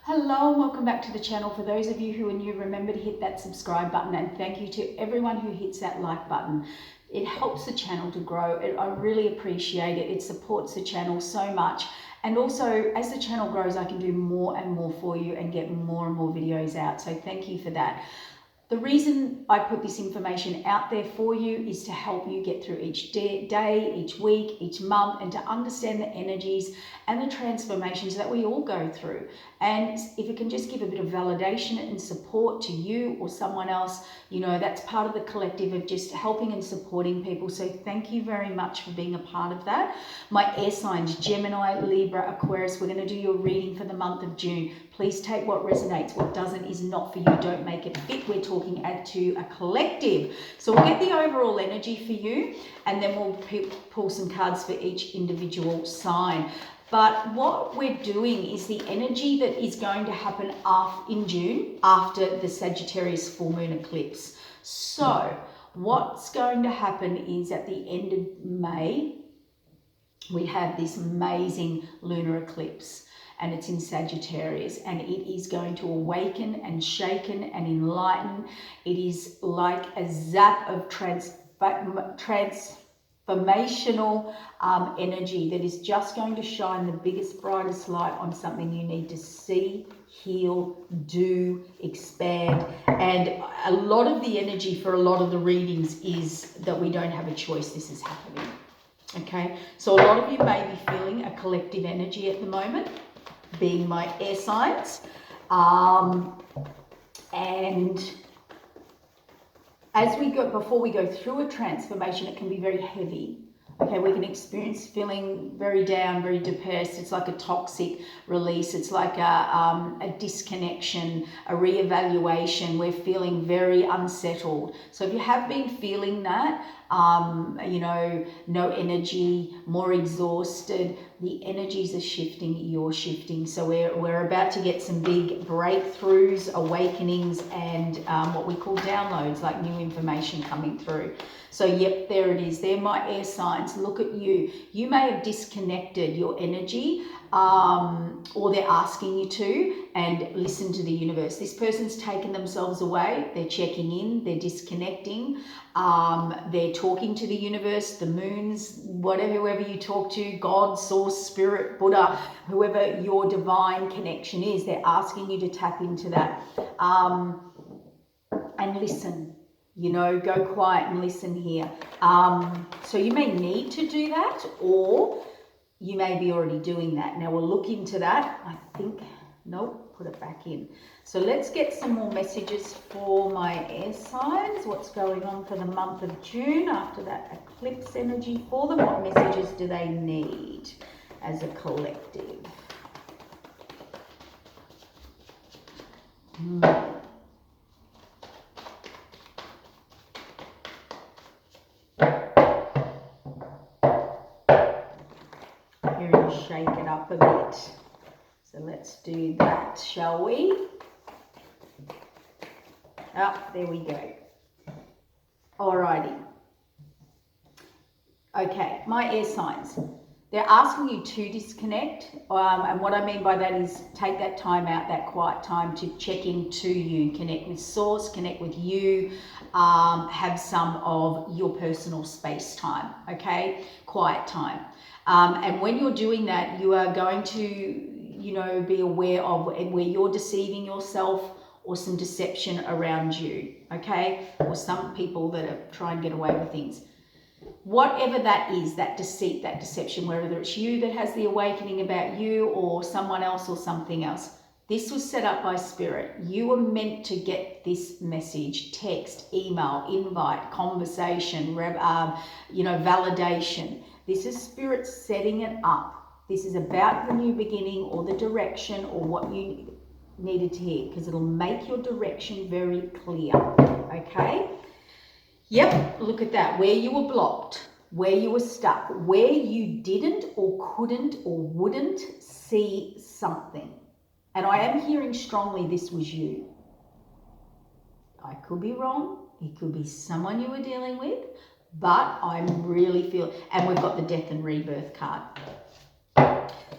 Hello and welcome back to the channel. For those of you who are new, remember to hit that subscribe button, and thank you to everyone who hits that like button. It helps the channel to grow. I really appreciate it. It supports the channel so much. And also, as the channel grows, I can do more and more for you and get more and more videos out. So thank you for that. The reason I put this information out there for you is to help you get through each day, each week, each month, and to understand the energies and the transformations that we all go through. And if it can just give a bit of validation and support to you or someone else, you know, that's part of the collective of just helping and supporting people. So thank you very much for being a part of that. My air signs, Gemini, Libra, Aquarius, we're going to do your reading for the month of June. Please take what resonates. What doesn't is not for you. Don't make it fit. We're talking to a collective. So we'll get the overall energy for you, and then we'll pull some cards for each individual sign. But what we're doing is the energy that is going to happen in June after the Sagittarius full moon eclipse. So what's going to happen is at the end of May, we have this amazing lunar eclipse. And it's in Sagittarius, and it is going to awaken and shaken and enlighten. It is like a zap of transformational energy that is just going to shine the biggest, brightest light on something you need to see, heal, do, expand. And a lot of the energy for a lot of the readings is that we don't have a choice. This is happening. Okay, so a lot of you may be feeling a collective energy at the moment, being my air signs, and as we go, before we go through a transformation, it can be very heavy. Okay, we can experience feeling very down, very depressed. It's like a toxic release. It's like a disconnection, a reevaluation. We're feeling very unsettled. So if you have been feeling that, you know, no energy, more exhausted, the energies are shifting, you're shifting. So we're about to get some big breakthroughs, awakenings, and what we call downloads, like new information coming through. So yep, there it is. They're my air signs. Look at you. You may have disconnected your energy, or they're asking you to, and listen to the universe. This person's taken themselves away. They're checking in. They're disconnecting. They're talking to the universe, the moons, whoever you talk to, God, source, spirit, Buddha, whoever your divine connection is. They're asking you to tap into that, and listen. You know, go quiet and listen here. So you may need to do that, or you may be already doing that. Now we'll look into that. I think, nope, put it back in. So let's get some more messages for my air signs. What's going on for the month of June after that eclipse energy for them? What messages do they need as a collective? Shake it up a bit. So let's do that, shall we? There we go. Alrighty. Okay, my air signs. They're asking you to disconnect. And what I mean by that is take that time out, that quiet time to check into you, connect with source, connect with you, have some of your personal space time, okay? Quiet time. And when you're doing that, you are going to, you know, be aware of where you're deceiving yourself or some deception around you, okay? Or some people that are trying to get away with things. Whatever that is, that deceit, that deception, whether it's you that has the awakening about you or someone else or something else, this was set up by Spirit. You were meant to get this message, text, email, invite, conversation, you know, validation. This is Spirit setting it up. This is about the new beginning or the direction or what you needed to hear, because it'll make your direction very clear, okay? Yep, look at that. Where you were blocked, where you were stuck, where you didn't or couldn't or wouldn't see something. And I am hearing strongly this was you. I could be wrong. It could be someone you were dealing with, but I'm really feeling, and we've got the death and rebirth card.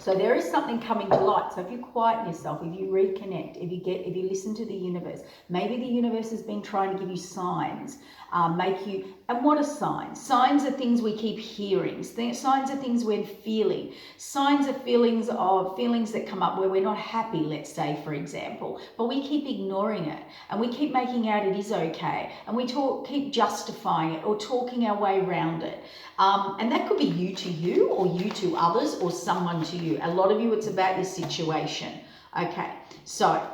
So there is something coming to light. So if you quiet yourself, if you reconnect, if you listen to the universe, maybe the universe has been trying to give you signs, and what are signs? Signs are things we keep hearing. Signs are things we're feeling. Signs are feelings that come up where we're not happy, let's say, for example, but we keep ignoring it and we keep making out it is okay, and we keep justifying it or talking our way around it. And that could be you to you, or you to others, or someone to you. A lot of you, it's about your situation. Okay, so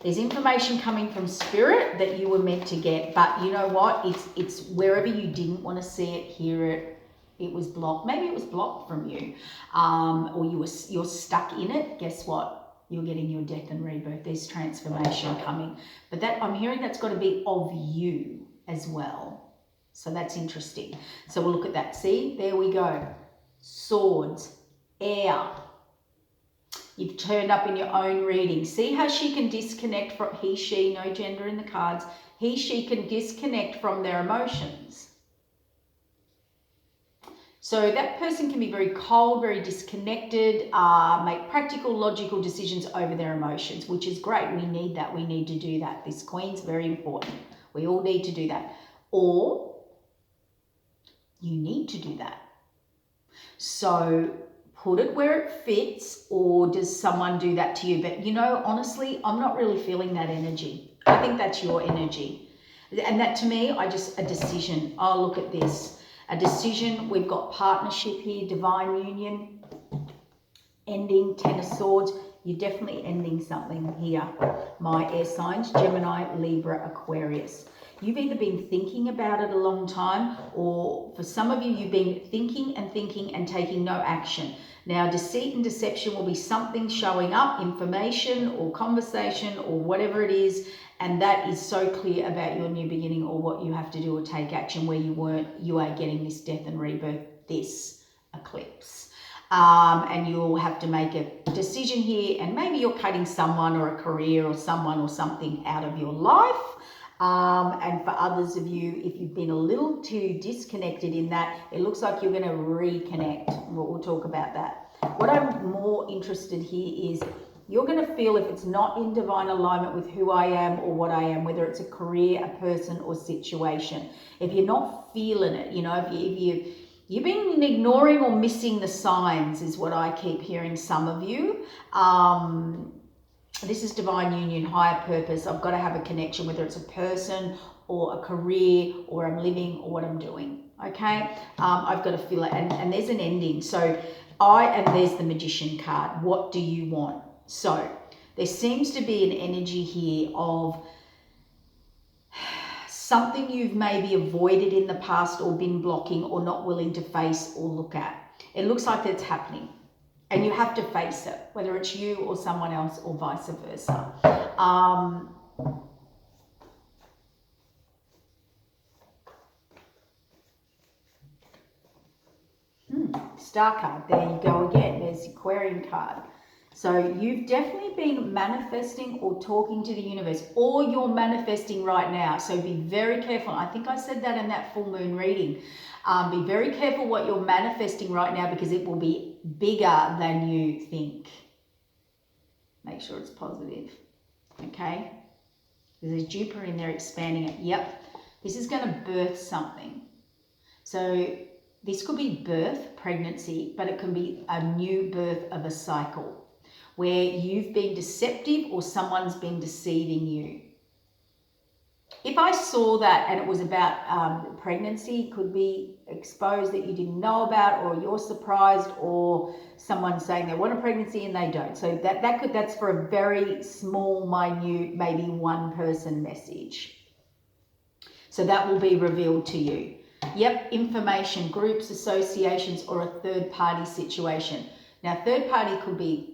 there's information coming from spirit that you were meant to get, but you know what? It's wherever you didn't want to see it, hear it, it was blocked. Maybe it was blocked from you, or you're stuck in it. Guess what? You're getting your death and rebirth. There's transformation coming, but that I'm hearing that's got to be of you as well. So that's interesting. So we'll look at that. See, there we go. Swords, air. You've turned up in your own reading. See how she can disconnect from he, she, no gender in the cards. He, she can disconnect from their emotions. So that person can be very cold, very disconnected, make practical, logical decisions over their emotions, which is great. We need that. We need to do that. This Queen's very important. We all need to do that. Or you need to do that. So put it where it fits, or does someone do that to you? But you know, honestly, I'm not really feeling that energy. I think that's your energy. And that to me, a decision. Oh, look at this. A decision. We've got partnership here, divine union, ending, 10 of swords. You're definitely ending something here. My air signs, Gemini, Libra, Aquarius. You've either been thinking about it a long time, or for some of you, you've been thinking and taking no action. Now, deceit and deception will be something showing up, information or conversation or whatever it is, and that is so clear about your new beginning or what you have to do or take action where you are getting this death and rebirth, this eclipse. And you'll have to make a decision here, and maybe you're cutting someone or a career or someone or something out of your life. And for others of you, if you've been a little too disconnected in that, it looks like you're going to reconnect. We'll talk about that. What I'm more interested here is you're going to feel if it's not in divine alignment with who I am or what I am, whether it's a career, a person, or situation. If you're not feeling it, you know, if you've been ignoring or missing the signs is what I keep hearing some of you. This is divine union, higher purpose. I've got to have a connection, whether it's a person or a career or I'm living or what I'm doing. Okay, I've got to feel it, and there's an ending. So there's the Magician card. What do you want? So there seems to be an energy here of something you've maybe avoided in the past or been blocking or not willing to face or look at. It looks like that's happening. And you have to face it, whether it's you or someone else or vice versa. Star card, there you go again. There's the Aquarian card. So you've definitely been manifesting or talking to the universe, or you're manifesting right now. So be very careful. I think I said that in that full moon reading. Be very careful what you're manifesting right now, because it will be bigger than you think. Make sure it's positive. Okay? There's Jupiter in there expanding it. Yep. This is going to birth something. So this could be birth, pregnancy, but it can be a new birth of a cycle where you've been deceptive or someone's been deceiving you. If I saw that and it was about pregnancy, could be exposed that you didn't know about, or you're surprised, or someone saying they want a pregnancy and they don't. So that's for a very small, minute, maybe one person message. So that will be revealed to you. Yep, information, groups, associations, or a third party situation. Now, third party could be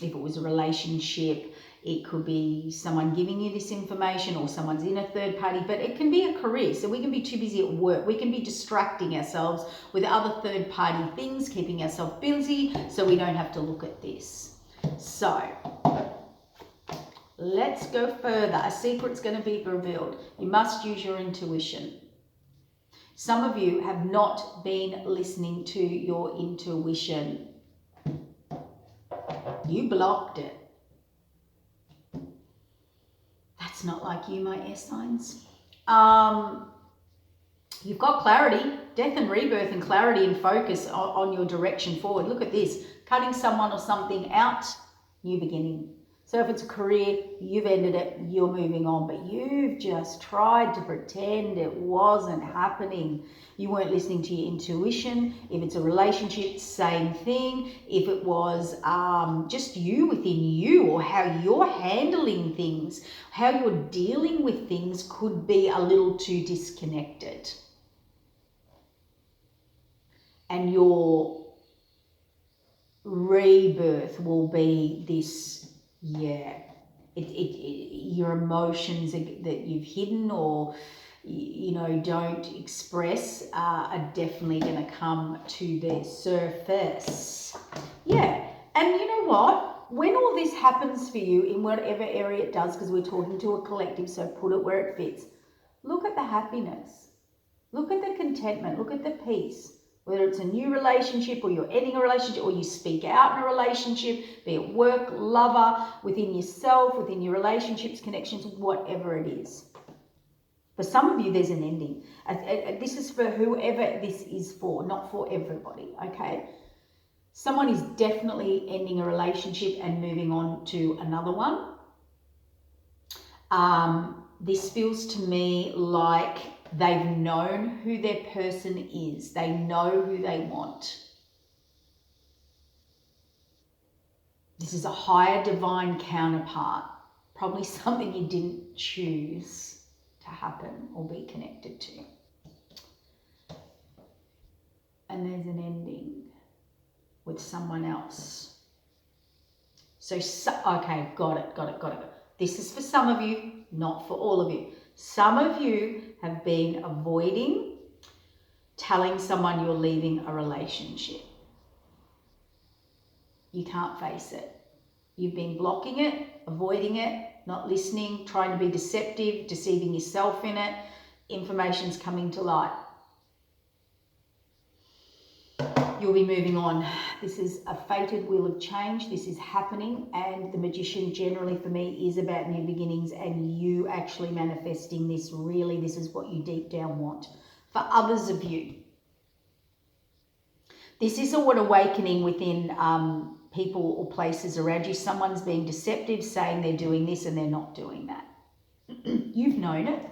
if it was a relationship, it could be someone giving you this information, or someone's in a third party, but it can be a career. So we can be too busy at work. We can be distracting ourselves with other third party things, keeping ourselves busy so we don't have to look at this. So let's go further. A secret's going to be revealed. You must use your intuition. Some of you have not been listening to your intuition. You blocked it. That's not like you, my air signs. You've got clarity, death and rebirth, and clarity and focus on your direction forward. Look at this, cutting someone or something out, new beginning. So if it's a career, you've ended it, you're moving on, but you've just tried to pretend it wasn't happening. You weren't listening to your intuition. If it's a relationship, same thing. If it was just you within you, or how you're handling things, how you're dealing with things could be a little too disconnected. And your rebirth will be this, your emotions that you've hidden or, don't express are definitely going to come to their surface. Yeah, and you know what? When all this happens for you in whatever area it does, because we're talking to a collective, so put it where it fits, look at the happiness. Look at the contentment. Look at the peace. Whether it's a new relationship or you're ending a relationship or you speak out in a relationship, be it work, lover, within yourself, within your relationships, connections, whatever it is. For some of you, there's an ending. This is for whoever this is for, not for everybody, okay? Someone is definitely ending a relationship and moving on to another one. This feels to me like they've known who their person is. They know who they want. This is a higher divine counterpart. Probably something you didn't choose to happen or be connected to. And there's an ending with someone else. Okay, got it. This is for some of you, not for all of you. Some of you have been avoiding telling someone you're leaving a relationship. You can't face it. You've been blocking it, avoiding it, not listening, trying to be deceptive, deceiving yourself in it. Information's coming to light. You'll be moving on. This is a fated wheel of change. This is happening, and the Magician generally for me is about new beginnings and you actually manifesting this. Really, this is what you deep down want. For others of you, this is an awakening within people or places around you. Someone's being deceptive, saying they're doing this and they're not doing that. You've known it,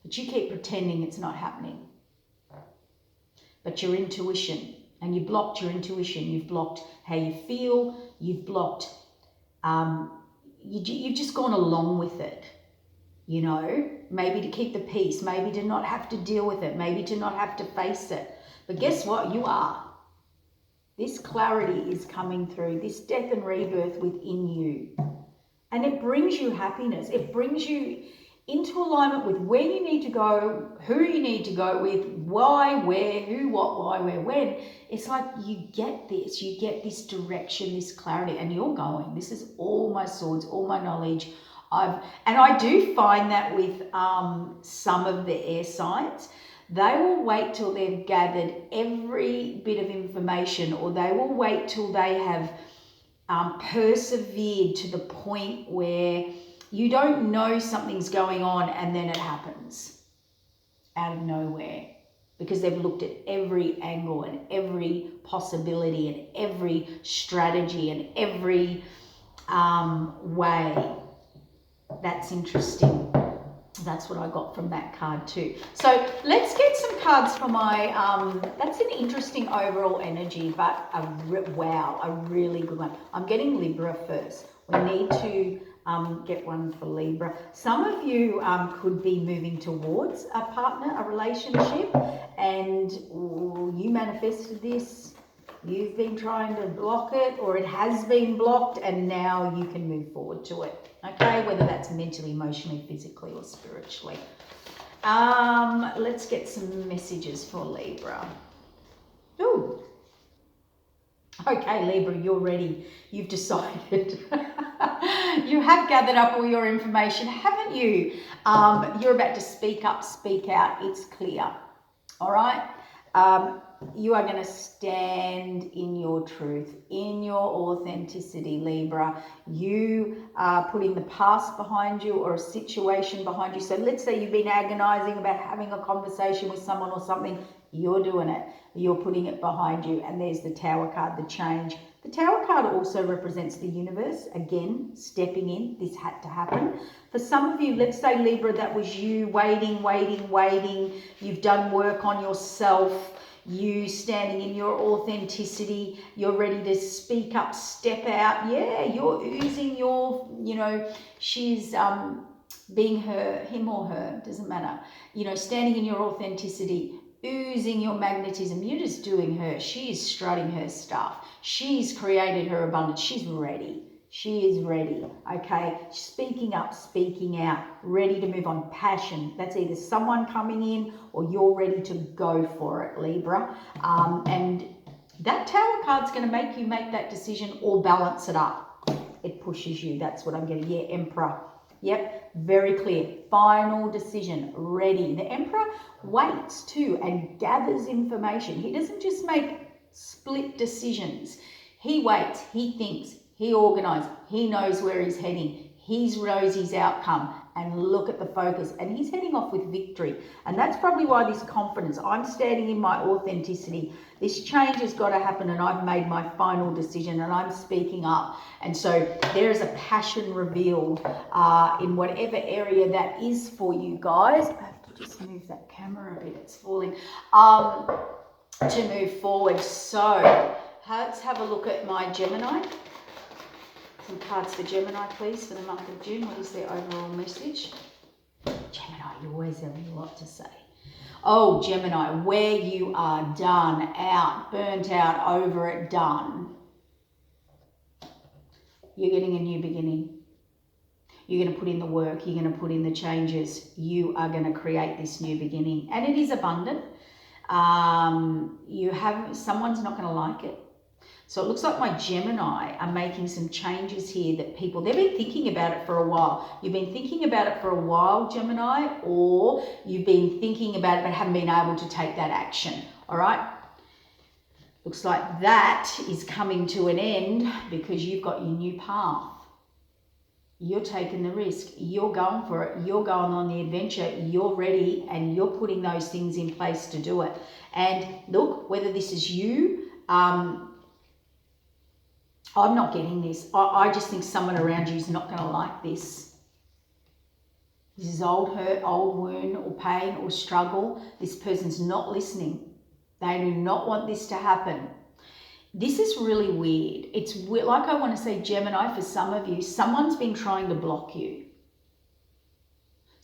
but you keep pretending it's not happening. But your intuition, and you blocked your intuition, you've blocked how you feel, you've blocked, you've just gone along with it, maybe to keep the peace, maybe to not have to deal with it, maybe to not have to face it. But guess what? You are. This clarity is coming through, this death and rebirth within you. And it brings you happiness. It brings you into alignment with where you need to go, who you need to go with, why, where, who, what, why, where, when. It's like you get this direction, this clarity, and you're going. This is all my swords, all my knowledge. And I do find that with some of the air signs, they will wait till they've gathered every bit of information, or they will wait till they have persevered to the point where you don't know something's going on and then it happens out of nowhere, because they've looked at every angle and every possibility and every strategy and every way. That's interesting. That's what I got from that card too. So let's get some cards for my, that's an interesting overall energy, but a really good one. I'm getting Libra first. We need to get one for Libra. Some of you could be moving towards a partner, a relationship, and you manifested this. You've been trying to block it, or it has been blocked, and now you can move forward to it. Okay, whether that's mentally, emotionally, physically, or spiritually. Let's get some messages for Libra. Ooh. Okay, Libra, you're ready. You've decided. You have gathered up all your information, haven't you? You're about to speak up, speak out. It's clear. All right. You are going to stand in your truth, in your authenticity, Libra. You are putting the past behind you or a situation behind you. So let's say you've been agonizing about having a conversation with someone or something. You're doing it. You're putting it behind you. And there's the Tower card, the change. The Tower card also represents the universe. Again, stepping in. This had to happen. For some of you, let's say, Libra, that was you waiting. You've done work on yourself. You standing in your authenticity. You're ready to speak up, step out. Yeah, you're oozing your, she's being her, him or her, doesn't matter. Standing in your authenticity, oozing your magnetism. You're just doing her. She is strutting her stuff. She's created her abundance. She's ready. She is ready, okay? Speaking up, speaking out, ready to move on. Passion. That's either someone coming in or you're ready to go for it, Libra. And that Tower card's going to make you make that decision or balance it up. It pushes you. That's what I'm getting. Yeah, Emperor. Yep, very clear. Final decision, ready. The Emperor waits too and gathers information. He doesn't just make split decisions. He waits, he thinks, he organises, he knows where he's heading, he knows his outcome, and look at the focus. And he's heading off with victory. And that's probably why this confidence, I'm standing in my authenticity. This change has got to happen and I've made my final decision and I'm speaking up. And so there is a passion revealed in whatever area that is for you guys. I have to just move that camera a bit, it's falling. To move forward. So let's have a look at my Gemini. Some cards for Gemini, please, for the month of June. What is their overall message? Gemini, you always have a lot to say. Oh, Gemini, where you are done, out, burnt out, over it, done. You're getting a new beginning. You're going to put in the work. You're going to put in the changes. You are going to create this new beginning. And it is abundant. Someone's not going to like it. So it looks like my Gemini are making some changes here that they've been thinking about it for a while. You've been thinking about it for a while, Gemini, or you've been thinking about it but haven't been able to take that action, all right? Looks like that is coming to an end because you've got your new path. You're taking the risk. You're going for it. You're going on the adventure. You're ready and you're putting those things in place to do it. And look, whether this is you, I'm not getting this. I just think someone around you is not going to like this. This is old hurt, old wound or pain or struggle. This person's not listening. They do not want this to happen. This is really weird. It's weird. Like I want to say, Gemini, for some of you, someone's been trying to block you.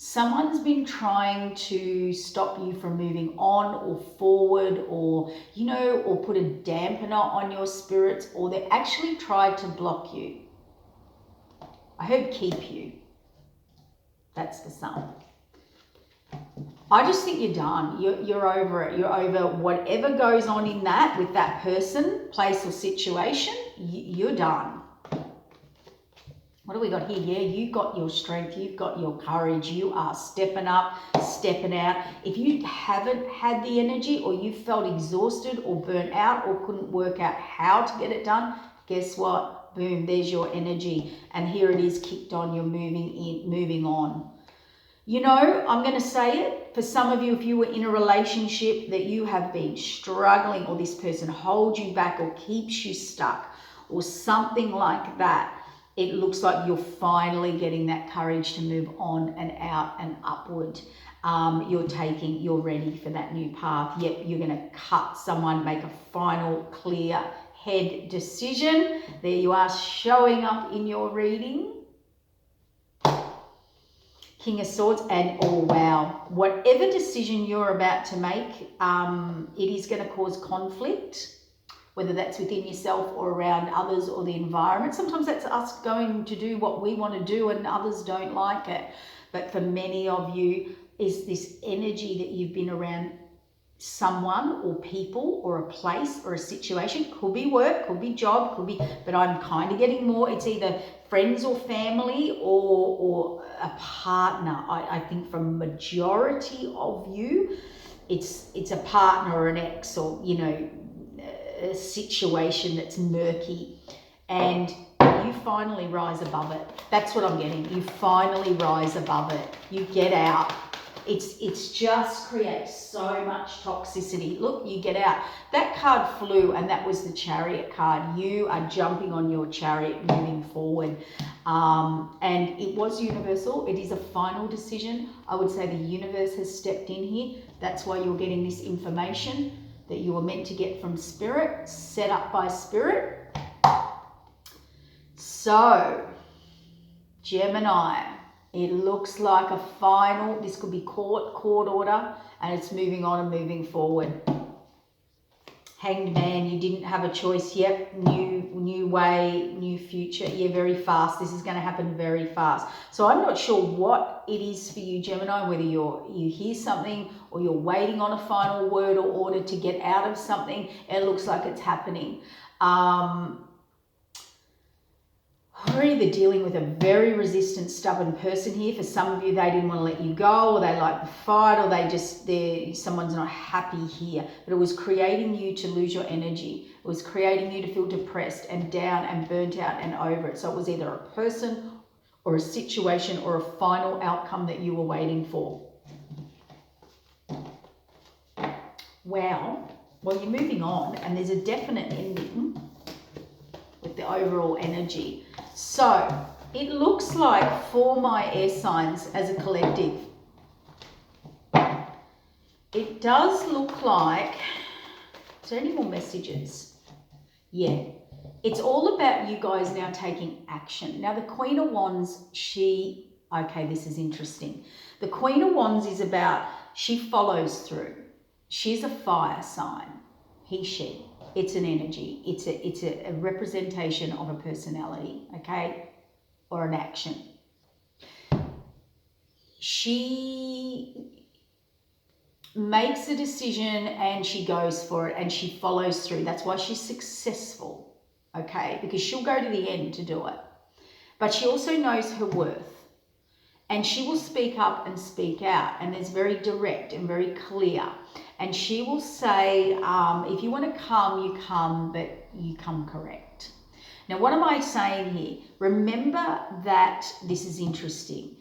Someone's been trying to stop you from moving on or forward or, or put a dampener on your spirits, or they actually tried to block you. I heard keep you. That's for some. I just think you're done. You're over it. You're over whatever goes on in that with that person, place or situation. You're done. What do we got here? Yeah, you've got your strength. You've got your courage. You are stepping up, stepping out. If you haven't had the energy or you felt exhausted or burnt out or couldn't work out how to get it done, guess what? Boom, there's your energy. And here it is kicked on. You're moving on. I'm going to say it. For some of you, if you were in a relationship that you have been struggling or this person holds you back or keeps you stuck or something like that, it looks like you're finally getting that courage to move on and out and upward. You're ready for that new path. Yep, you're going to cut someone, make a final clear head decision. There you are showing up in your reading. King of Swords and oh wow, whatever decision you're about to make, it is going to cause conflict, whether that's within yourself or around others or the environment. Sometimes that's us going to do what we want to do and others don't like it. But for many of you, is this energy that you've been around someone or people or a place or a situation. Could be work, could be job, could be, but I'm kind of getting more, it's either friends or family or a partner. I think for majority of you, it's a partner or an ex, or, you know, a situation that's murky, and you finally rise above it. That's what I'm getting. You finally rise above it. You get out. It's just creates so much toxicity. Look, you get out. That card flew, and that was the Chariot card. You are jumping on your chariot, moving forward. And it was universal. It is a final decision. I would say the universe has stepped in here. That's why you're getting this information that you were meant to get from Spirit, set up by Spirit. So, Gemini, it looks like a final, this could be court order, and it's moving on and moving forward. Hanged Man, you didn't have a choice yet. New way, new future. Yeah, very fast. This is going to happen very fast. So I'm not sure what it is for you, Gemini, whether you hear something or you're waiting on a final word or order to get out of something. It looks like it's happening. We're either dealing with a very resistant, stubborn person here. For some of you, they didn't want to let you go, or they like the fight, or someone's not happy here. But it was creating you to lose your energy. It was creating you to feel depressed and down and burnt out and over it. So it was either a person or a situation or a final outcome that you were waiting for. Wow. Well, you're moving on, and there's a definite ending with the overall energy. So it looks like for my air signs as a collective, it does look like, is there any more messages? Yeah, it's all about you guys now taking action. Now the Queen of Wands, okay, this is interesting. The Queen of Wands is about, she follows through. She's a fire sign, he, she. It's an energy. It's a representation of a personality, okay, or an action. She makes a decision and she goes for it and she follows through. That's why she's successful, okay, because she'll go to the end to do it. But she also knows her worth, and she will speak up and speak out, and it's very direct and very clear. And she will say, if you want to come, you come, but you come correct. Now, what am I saying here? Remember that this is interesting.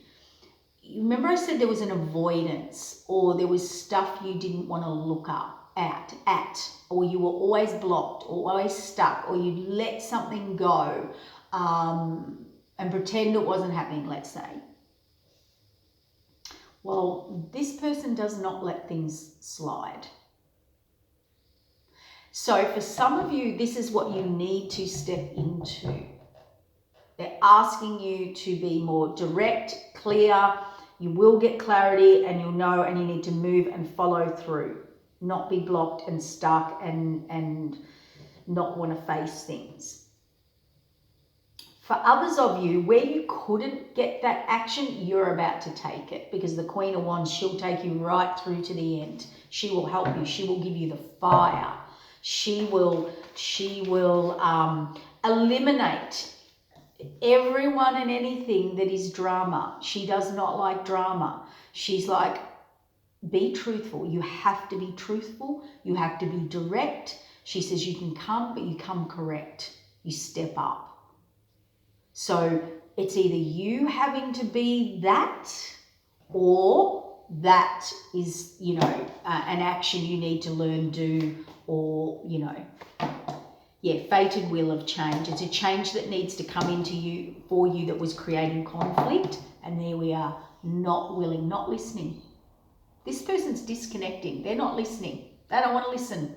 Remember I said there was an avoidance, or there was stuff you didn't want to look up at, or you were always blocked or always stuck, or you let something go and pretend it wasn't happening, let's say. Well, this person does not let things slide. So for some of you, this is what you need to step into. They're asking you to be more direct, clear. You will get clarity and you'll know, and you need to move and follow through. Not be blocked and stuck and not want to face things. For others of you, where you couldn't get that action, you're about to take it, because the Queen of Wands, she'll take you right through to the end. She will help you. She will give you the fire. She will eliminate everyone and anything that is drama. She does not like drama. She's like, be truthful. You have to be truthful. You have to be direct. She says you can come, but you come correct. You step up. So it's either you having to be that, or that is, you know, an action you need to learn, do, or, you know, yeah, fated wheel of change. It's a change that needs to come into you, for you, that was creating conflict. And there we are, not willing, not listening. This person's disconnecting. They're not listening. They don't want to listen.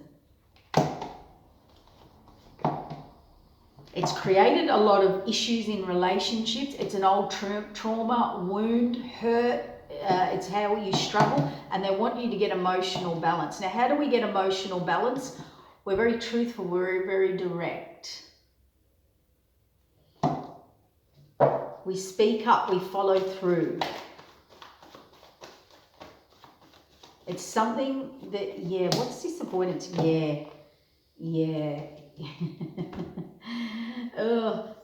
It's created a lot of issues in relationships. It's an old trauma, wound, hurt. It's how you struggle, and they want you to get emotional balance. Now, how do we get emotional balance? We're very truthful. We're very direct. We speak up. We follow through. It's something that, yeah, what's this avoidance? Yeah.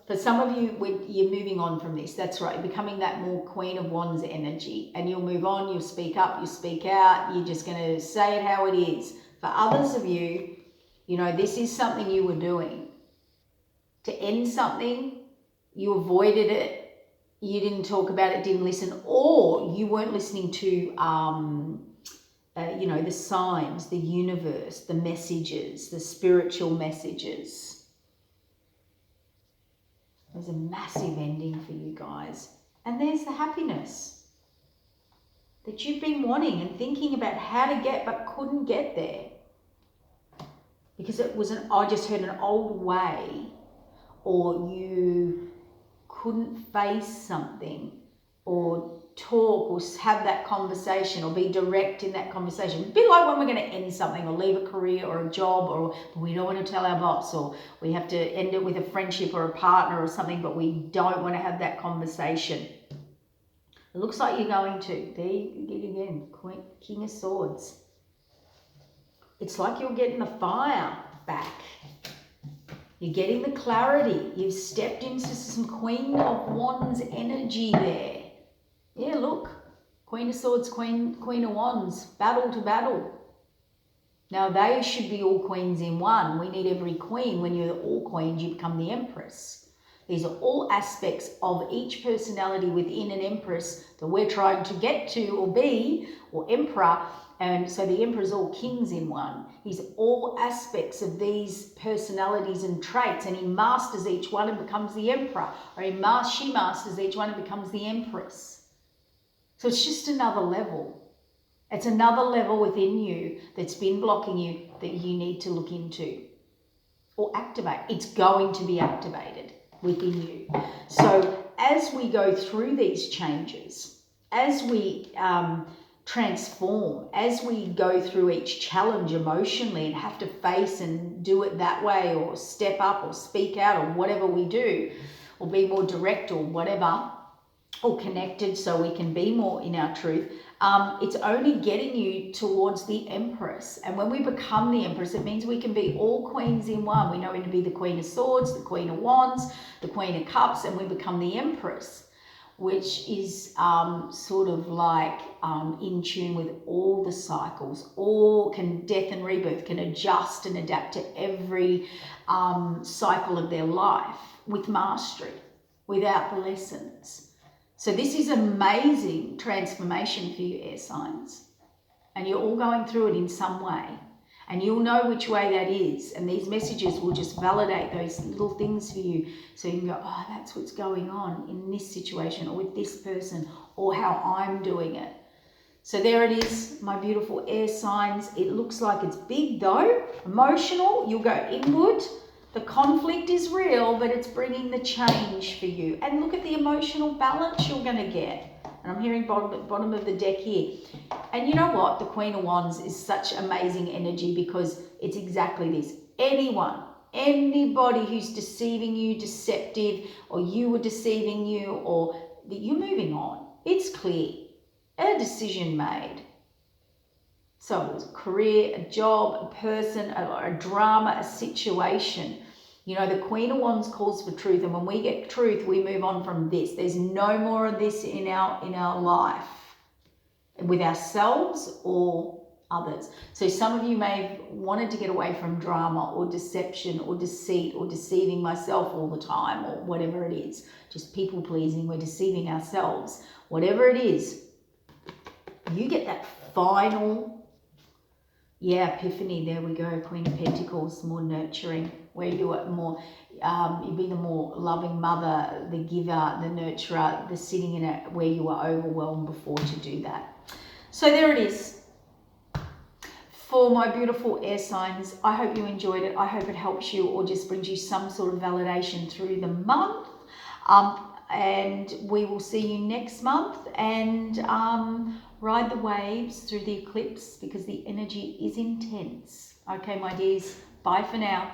For some of you, you're moving on from this. That's right. You're becoming that more Queen of Wands energy. And you'll move on, you'll speak up, you'll speak out. You're just going to say it how it is. For others of you, you know, this is something you were doing. To end something, you avoided it. You didn't talk about it, didn't listen. Or you weren't listening to, you know, the signs, the universe, the messages, the spiritual messages. There's a massive ending for you guys. And there's the happiness that you've been wanting and thinking about how to get but couldn't get there. Because it was I just heard an old way, or you couldn't face something, or talk, or have that conversation, or be direct in that conversation. A bit like when we're going to end something, or leave a career or a job, or we don't want to tell our boss, or we have to end it with a friendship or a partner or something, but we don't want to have that conversation. It looks like you're going to. There you get again, King of Swords. It's like you're getting the fire back. You're getting the clarity. You've stepped into some Queen of Wands energy there. Yeah, look, Queen of Swords, Queen of Wands, battle to battle. Now they should be all queens in one. We need every queen. When you're all queens, you become the Empress. These are all aspects of each personality within an Empress that we're trying to get to, or be, or Emperor. And so the Emperor is all kings in one. He's all aspects of these personalities and traits, and he masters each one and becomes the Emperor, or she masters each one and becomes the Empress. So it's just another level. It's another level within you that's been blocking you that you need to look into or activate. It's going to be activated within you. So as we go through these changes, as we transform, as we go through each challenge emotionally and have to face and do it that way, or step up or speak out, or whatever we do, or be more direct or whatever, or connected so we can be more in our truth, it's only getting you towards the Empress. And when we become the Empress, it means we can be all queens in one. We know we can be the Queen of Swords, the Queen of Wands, the Queen of Cups, and we become the Empress, which is sort of like in tune with all the cycles. All can, death and rebirth, can adjust and adapt to every cycle of their life with mastery, without the lessons. So this is amazing transformation for you, air signs. And you're all going through it in some way. And you'll know which way that is. And these messages will just validate those little things for you. So you can go, oh, that's what's going on in this situation, or with this person, or how I'm doing it. So there it is, my beautiful air signs. It looks like it's big though, emotional. You'll go inward. The conflict is real, but it's bringing the change for you. And look at the emotional balance you're going to get. And I'm hearing bottom of the deck here. And you know what? The Queen of Wands is such amazing energy, because it's exactly this. Anybody who's deceiving you, deceptive, or you were deceiving you, or you're moving on. It's clear. A decision made. So it was a career, a job, a person, a drama, a situation. You know, the Queen of Wands calls for truth, and when we get truth, we move on from this. There's no more of this in our life, with ourselves or others. So some of you may have wanted to get away from drama or deception or deceit or deceiving myself all the time, or whatever it is. Just people pleasing, we're deceiving ourselves. Whatever it is, you get that final epiphany. There we go. Queen of Pentacles, more nurturing, where you are more, you be the more loving mother, the giver, the nurturer, the sitting in it where you were overwhelmed before to do that. So there it is. For my beautiful air signs, I hope you enjoyed it. I hope it helps you, or just brings you some sort of validation through the month. And we will see you next month, and ride the waves through the eclipse, because the energy is intense. Okay, my dears, bye for now.